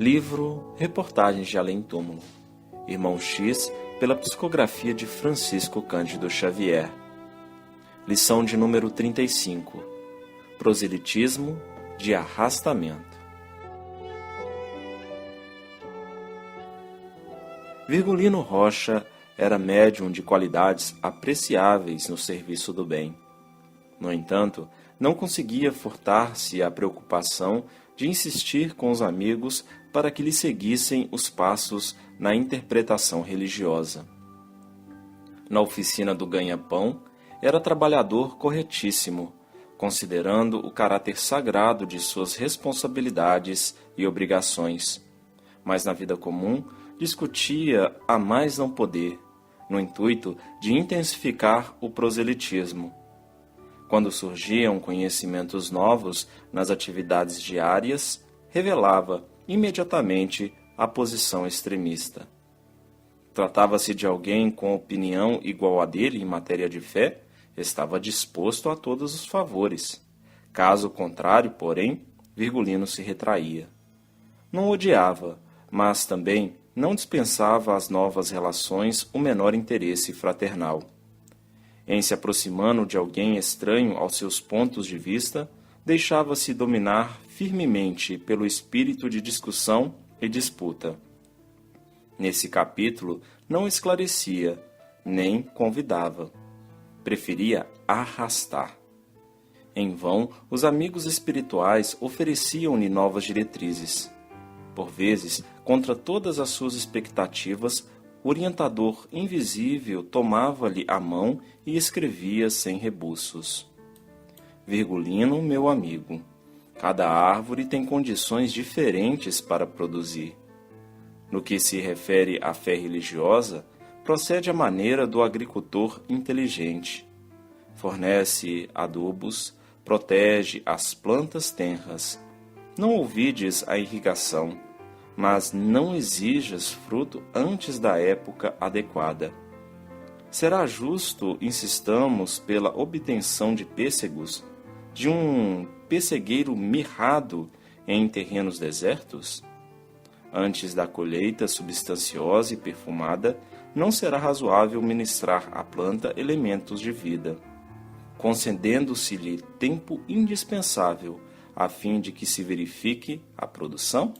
Livro Reportagens de Além-Túmulo, Irmão X, pela psicografia de Francisco Cândido Xavier. Lição de número 35. Proselitismo de arrastamento. Virgulino Rocha era médium de qualidades apreciáveis no serviço do bem. No entanto, não conseguia furtar-se à preocupação de insistir com os amigos para que lhe seguissem os passos na interpretação religiosa. Na oficina do ganha-pão, era trabalhador corretíssimo, considerando o caráter sagrado de suas responsabilidades e obrigações. Mas na vida comum, discutia a mais não poder, no intuito de intensificar o proselitismo. Quando surgiam conhecimentos novos nas atividades diárias, revelava imediatamente a posição extremista. Tratava-se de alguém com opinião igual à dele em matéria de fé, estava disposto a todos os favores. Caso contrário, porém, Virgulino se retraía. Não odiava, mas também não dispensava às novas relações o menor interesse fraternal. Em se aproximando de alguém estranho aos seus pontos de vista, deixava-se dominar firmemente pelo espírito de discussão e disputa. Nesse capítulo, não esclarecia, nem convidava. Preferia arrastar. Em vão, os amigos espirituais ofereciam-lhe novas diretrizes. Por vezes, contra todas as suas expectativas, o orientador invisível tomava-lhe a mão e escrevia sem rebuços. Virgulino, meu amigo, cada árvore tem condições diferentes para produzir. No que se refere à fé religiosa, procede à maneira do agricultor inteligente. Fornece adubos, protege as plantas tenras. Não ouvides a irrigação, mas não exijas fruto antes da época adequada. Será justo insistamos pela obtenção de pêssegos, de um pessegueiro mirrado em terrenos desertos? Antes da colheita substanciosa e perfumada, não será razoável ministrar à planta elementos de vida, concedendo-se-lhe tempo indispensável a fim de que se verifique a produção?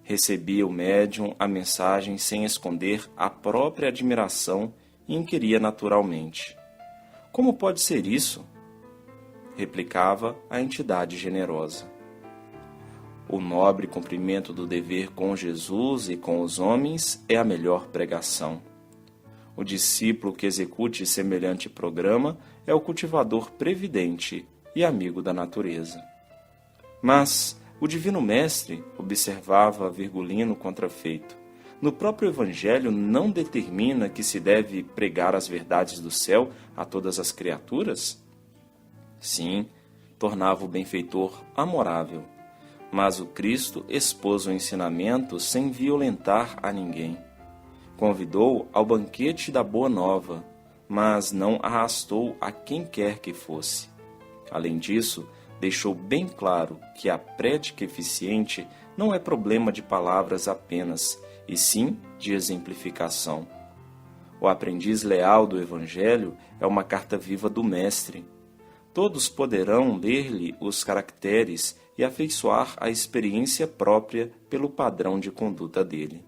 Recebia o médium a mensagem sem esconder a própria admiração e inquiria naturalmente: como pode ser isso? Replicava a entidade generosa: o nobre cumprimento do dever com Jesus e com os homens é a melhor pregação. O discípulo que execute semelhante programa é o cultivador previdente e amigo da natureza. Mas o Divino Mestre, observava Virgulino contrafeito, no próprio Evangelho não determina que se deve pregar as verdades do céu a todas as criaturas? Sim, tornava o benfeitor amorável, mas o Cristo expôs o ensinamento sem violentar a ninguém. Convidou ao banquete da Boa Nova, mas não arrastou a quem quer que fosse. Além disso, deixou bem claro que a prédica eficiente não é problema de palavras apenas, e sim de exemplificação. O aprendiz leal do Evangelho é uma carta viva do Mestre. Todos poderão ler-lhe os caracteres e afeiçoar a experiência própria pelo padrão de conduta dele.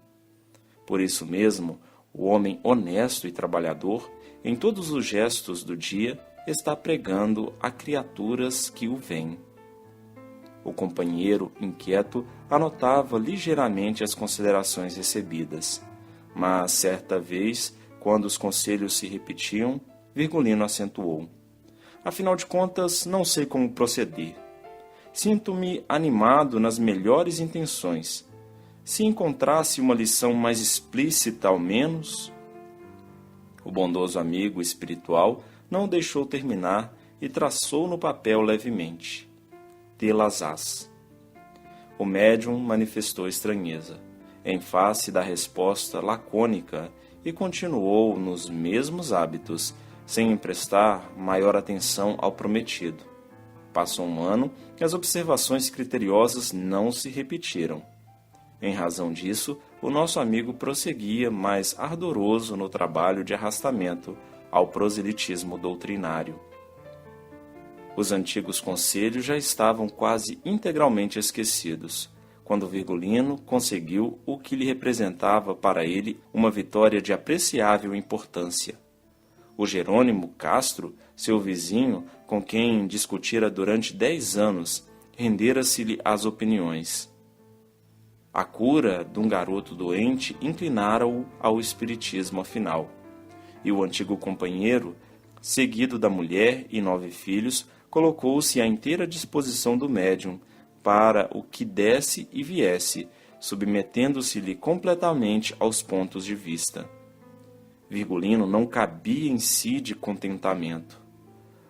Por isso mesmo, o homem honesto e trabalhador, em todos os gestos do dia, está pregando a criaturas que o veem. O companheiro, inquieto, anotava ligeiramente as considerações recebidas, mas, certa vez, quando os conselhos se repetiam, Virgulino acentuou: afinal de contas, não sei como proceder. Sinto-me animado nas melhores intenções. Se encontrasse uma lição mais explícita ao menos... O bondoso amigo espiritual não o deixou terminar e traçou no papel levemente: Telazás. O médium manifestou estranheza, em face da resposta lacônica, e continuou nos mesmos hábitos, sem emprestar maior atenção ao prometido. Passou um ano e as observações criteriosas não se repetiram. Em razão disso, o nosso amigo prosseguia mais ardoroso no trabalho de arrastamento ao proselitismo doutrinário. Os antigos conselhos já estavam quase integralmente esquecidos, quando Virgulino conseguiu o que lhe representava para ele uma vitória de apreciável importância. O Jerônimo Castro, seu vizinho, com quem discutira durante 10 anos, rendera-se-lhe às opiniões. A cura de um garoto doente inclinara-o ao espiritismo afinal, e o antigo companheiro, seguido da mulher e 9 filhos, colocou-se à inteira disposição do médium para o que desse e viesse, submetendo-se-lhe completamente aos pontos de vista. Virgulino não cabia em si de contentamento.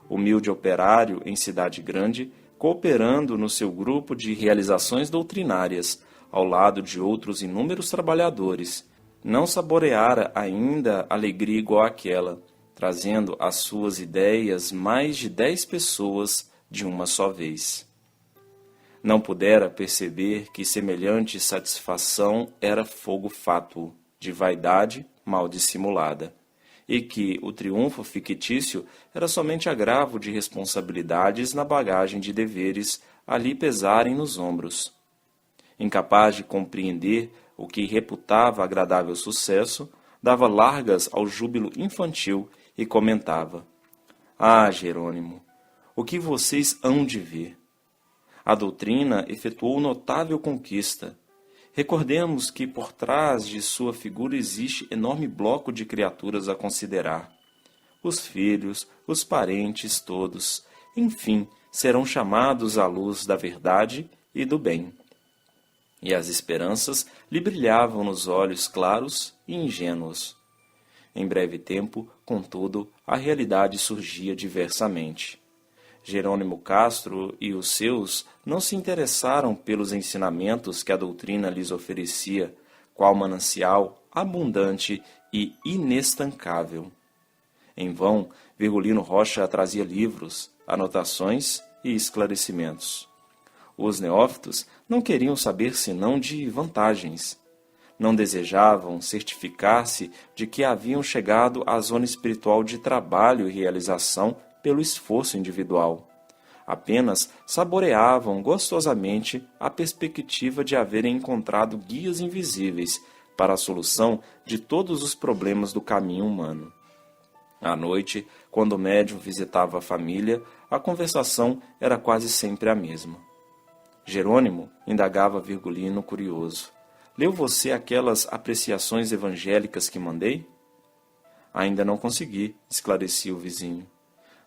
Humilde operário em cidade grande, cooperando no seu grupo de realizações doutrinárias, ao lado de outros inúmeros trabalhadores, não saboreara ainda alegria igual àquela, trazendo às suas ideias mais de 10 pessoas de uma só vez. Não pudera perceber que semelhante satisfação era fogo fátuo, de vaidade mal dissimulada, e que o triunfo fictício era somente agravo de responsabilidades na bagagem de deveres ali pesarem nos ombros. Incapaz de compreender o que reputava agradável sucesso, dava largas ao júbilo infantil e comentava: "Ah, Jerônimo, o que vocês hão de ver! A doutrina efetuou notável conquista. Recordemos que por trás de sua figura existe enorme bloco de criaturas a considerar. Os filhos, os parentes todos, enfim, serão chamados à luz da verdade e do bem." E as esperanças lhe brilhavam nos olhos claros e ingênuos. Em breve tempo, contudo, a realidade surgia diversamente. Jerônimo Castro e os seus não se interessaram pelos ensinamentos que a doutrina lhes oferecia, qual manancial abundante e inestancável. Em vão, Virgulino Rocha trazia livros, anotações e esclarecimentos. Os neófitos não queriam saber senão de vantagens. Não desejavam certificar-se de que haviam chegado à zona espiritual de trabalho e realização pelo esforço individual. Apenas saboreavam gostosamente a perspectiva de haverem encontrado guias invisíveis para a solução de todos os problemas do caminho humano. À noite, quando o médium visitava a família, a conversação era quase sempre a mesma. Jerônimo, indagava Virgulino curioso, leu você aquelas apreciações evangélicas que mandei? Ainda não consegui, esclarecia o vizinho.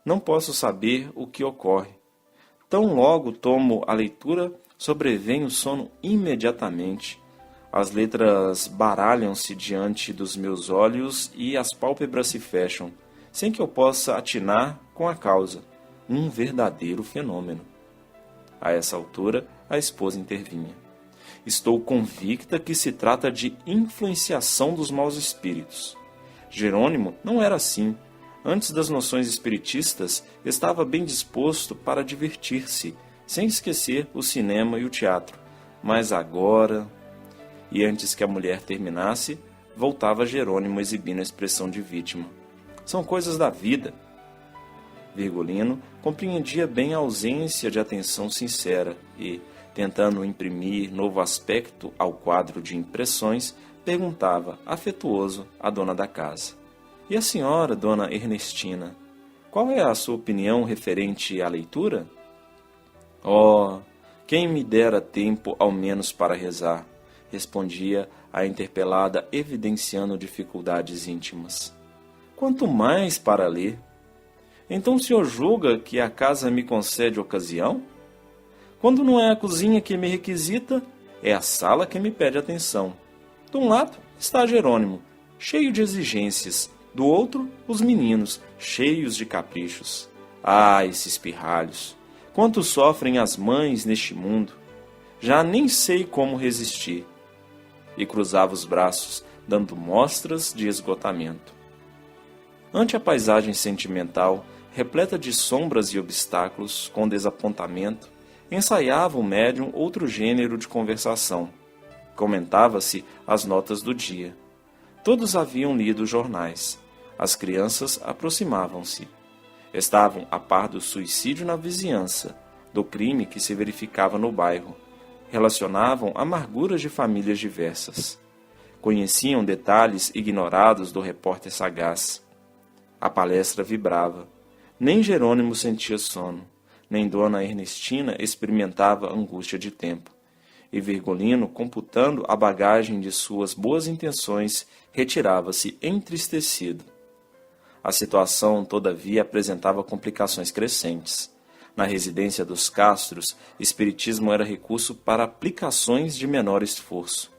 Não posso saber o que ocorre. Tão logo tomo a leitura, sobrevém o sono imediatamente. As letras baralham-se diante dos meus olhos e as pálpebras se fecham, sem que eu possa atinar com a causa. Um verdadeiro fenômeno. A essa altura, a esposa intervinha. Estou convicta que se trata de influenciação dos maus espíritos. Jerônimo não era assim. Antes das noções espiritistas, estava bem disposto para divertir-se, sem esquecer o cinema e o teatro. Mas agora... E antes que a mulher terminasse, voltava Jerônimo exibindo a expressão de vítima. São coisas da vida. Virgulino compreendia bem a ausência de atenção sincera e, tentando imprimir novo aspecto ao quadro de impressões, perguntava, afetuoso, à dona da casa: "E a senhora, dona Ernestina, qual é a sua opinião referente à leitura?" "Oh, quem me dera tempo ao menos para rezar", respondia a interpelada, evidenciando dificuldades íntimas. "Quanto mais para ler. Então o senhor julga que a casa me concede ocasião? Quando não é a cozinha que me requisita, é a sala que me pede atenção. De um lado está Jerônimo, cheio de exigências, do outro, os meninos, cheios de caprichos. Ah, esses pirralhos! Quanto sofrem as mães neste mundo! Já nem sei como resistir." E cruzava os braços, dando mostras de esgotamento. Ante a paisagem sentimental, repleta de sombras e obstáculos, com desapontamento, ensaiava o médium outro gênero de conversação. Comentava-se as notas do dia. Todos haviam lido jornais. As crianças aproximavam-se. Estavam a par do suicídio na vizinhança, do crime que se verificava no bairro. Relacionavam amarguras de famílias diversas. Conheciam detalhes ignorados do repórter sagaz. A palestra vibrava. Nem Jerônimo sentia sono, nem Dona Ernestina experimentava angústia de tempo. E Virgulino, computando a bagagem de suas boas intenções, retirava-se entristecido. A situação, todavia, apresentava complicações crescentes. Na residência dos Castros, espiritismo era recurso para aplicações de menor esforço.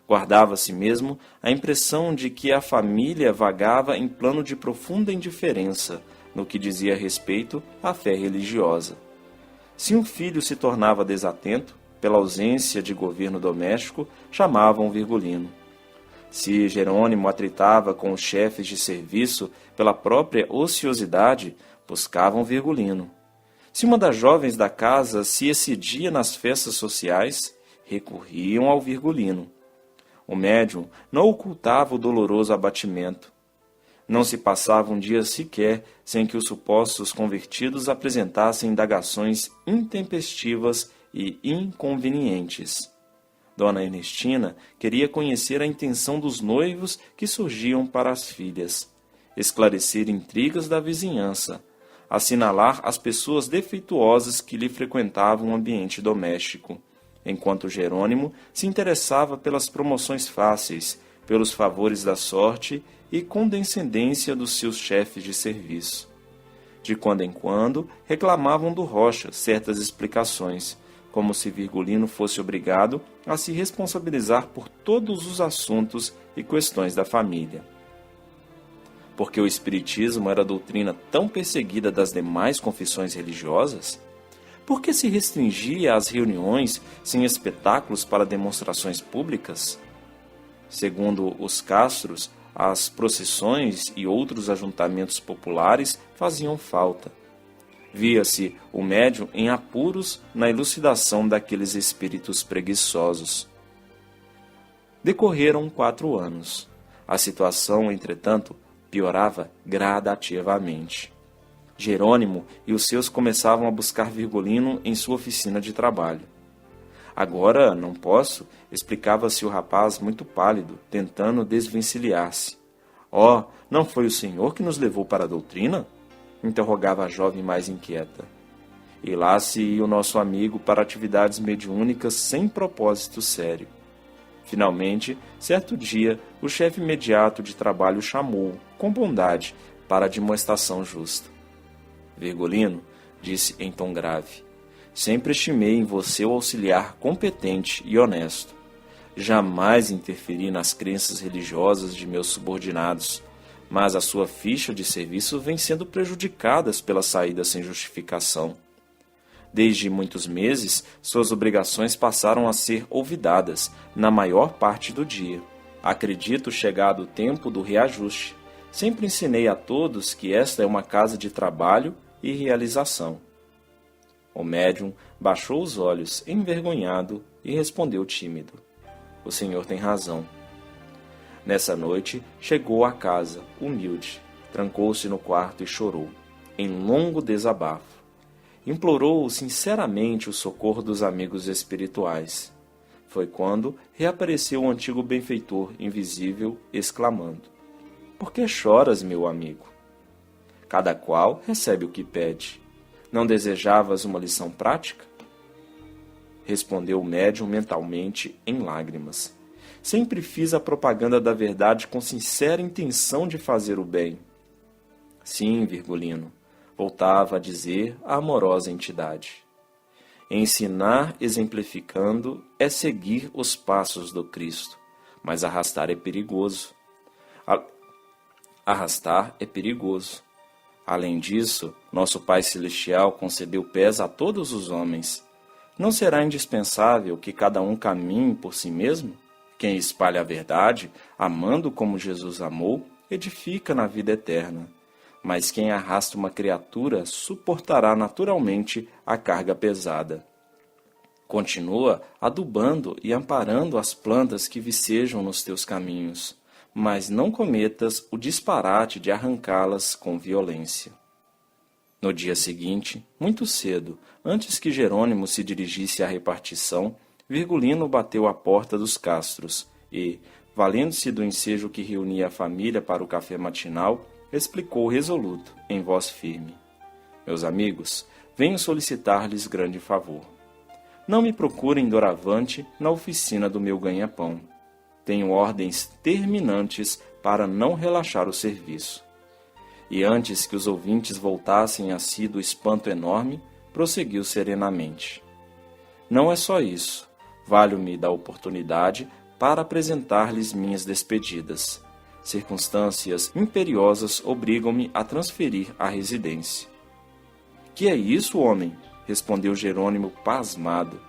Guardava-se mesmo a impressão de que a família vagava em plano de profunda indiferença no que dizia respeito à fé religiosa. Se um filho se tornava desatento, pela ausência de governo doméstico, chamavam Virgulino. Se Jerônimo atritava com os chefes de serviço pela própria ociosidade, buscavam Virgulino. Se uma das jovens da casa se excedia nas festas sociais, recorriam ao Virgulino. O médium não ocultava o doloroso abatimento. Não se passava um dia sequer sem que os supostos convertidos apresentassem indagações intempestivas e inconvenientes. Dona Ernestina queria conhecer a intenção dos noivos que surgiam para as filhas, esclarecer intrigas da vizinhança, assinalar as pessoas defeituosas que lhe frequentavam o ambiente doméstico, enquanto Jerônimo se interessava pelas promoções fáceis, pelos favores da sorte e condescendência dos seus chefes de serviço. De quando em quando reclamavam do Rocha certas explicações, como se Virgulino fosse obrigado a se responsabilizar por todos os assuntos e questões da família. Porque o espiritismo era doutrina tão perseguida das demais confissões religiosas? Por que se restringia às reuniões sem espetáculos para demonstrações públicas? Segundo os Castros, as procissões e outros ajuntamentos populares faziam falta. Via-se o médium em apuros na elucidação daqueles espíritos preguiçosos. Decorreram 4 anos. A situação, entretanto, piorava gradativamente. Jerônimo e os seus começavam a buscar Virgulino em sua oficina de trabalho. Agora não posso, explicava-se o rapaz muito pálido, tentando desvencilhar-se. Oh, não foi o senhor que nos levou para a doutrina? Interrogava a jovem mais inquieta. E lá se ia o nosso amigo para atividades mediúnicas sem propósito sério. Finalmente, certo dia, o chefe imediato de trabalho chamou, com bondade, para a demonstração justa. Virgulino, disse em tom grave, sempre estimei em você o auxiliar competente e honesto. Jamais interferi nas crenças religiosas de meus subordinados, mas a sua ficha de serviço vem sendo prejudicada pelas saídas sem justificação. Desde muitos meses, suas obrigações passaram a ser olvidadas, na maior parte do dia. Acredito chegado o tempo do reajuste. Sempre ensinei a todos que esta é uma casa de trabalho e realização. O médium baixou os olhos, envergonhado, e respondeu tímido. O senhor tem razão. Nessa noite, chegou à casa, humilde, trancou-se no quarto e chorou, em longo desabafo. Implorou sinceramente o socorro dos amigos espirituais. Foi quando reapareceu o antigo benfeitor invisível, exclamando: Por que choras, meu amigo? Cada qual recebe o que pede. Não desejavas uma lição prática? Respondeu o médium mentalmente, em lágrimas. Sempre fiz a propaganda da verdade com sincera intenção de fazer o bem. Sim, Virgulino, voltava a dizer a amorosa entidade. Ensinar exemplificando é seguir os passos do Cristo, mas arrastar é perigoso. Arrastar é perigoso. Além disso, nosso Pai Celestial concedeu pés a todos os homens. Não será indispensável que cada um caminhe por si mesmo? Quem espalha a verdade, amando como Jesus amou, edifica na vida eterna. Mas quem arrasta uma criatura suportará naturalmente a carga pesada. Continua adubando e amparando as plantas que vicejam nos teus caminhos, mas não cometas o disparate de arrancá-las com violência. No dia seguinte, muito cedo, antes que Jerônimo se dirigisse à repartição, Virgulino bateu à porta dos castros e, valendo-se do ensejo que reunia a família para o café matinal, explicou resoluto, em voz firme: Meus amigos, venho solicitar-lhes grande favor. Não me procurem doravante na oficina do meu ganha-pão. Tenho ordens terminantes para não relaxar o serviço. E antes que os ouvintes voltassem a si do espanto enorme, prosseguiu serenamente: Não é só isso. Valho-me da oportunidade para apresentar-lhes minhas despedidas. Circunstâncias imperiosas obrigam-me a transferir a residência. Que é isso, homem? Respondeu Jerônimo pasmado.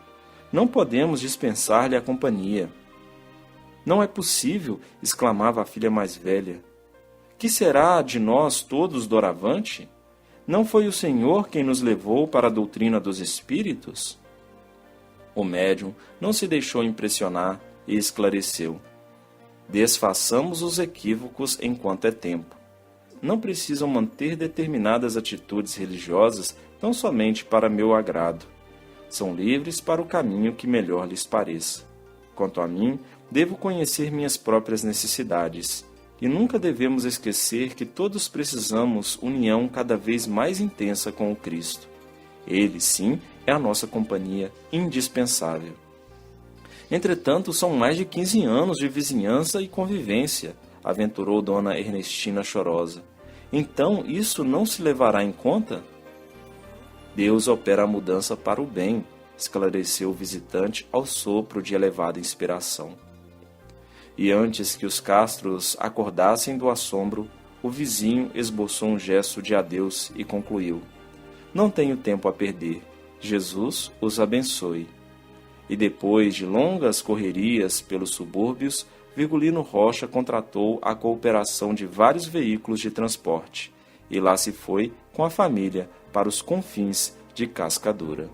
Não podemos dispensar-lhe a companhia. Não é possível, exclamava a filha mais velha. Que será de nós todos doravante? Não foi o Senhor quem nos levou para a doutrina dos espíritos? O médium não se deixou impressionar e esclareceu: Desfaçamos os equívocos enquanto é tempo. Não precisam manter determinadas atitudes religiosas tão somente para meu agrado. São livres para o caminho que melhor lhes pareça. Quanto a mim, devo conhecer minhas próprias necessidades. E nunca devemos esquecer que todos precisamos união cada vez mais intensa com o Cristo. Ele, sim, é a nossa companhia indispensável. Entretanto, são mais de 15 anos de vizinhança e convivência, aventurou Dona Ernestina chorosa. Então, isso não se levará em conta? Deus opera a mudança para o bem, esclareceu o visitante ao sopro de elevada inspiração. E antes que os castros acordassem do assombro, o vizinho esboçou um gesto de adeus e concluiu: Não tenho tempo a perder. Jesus os abençoe. E depois de longas correrias pelos subúrbios, Virgulino Rocha contratou a cooperação de vários veículos de transporte, e lá se foi com a família para os confins de Cascadura.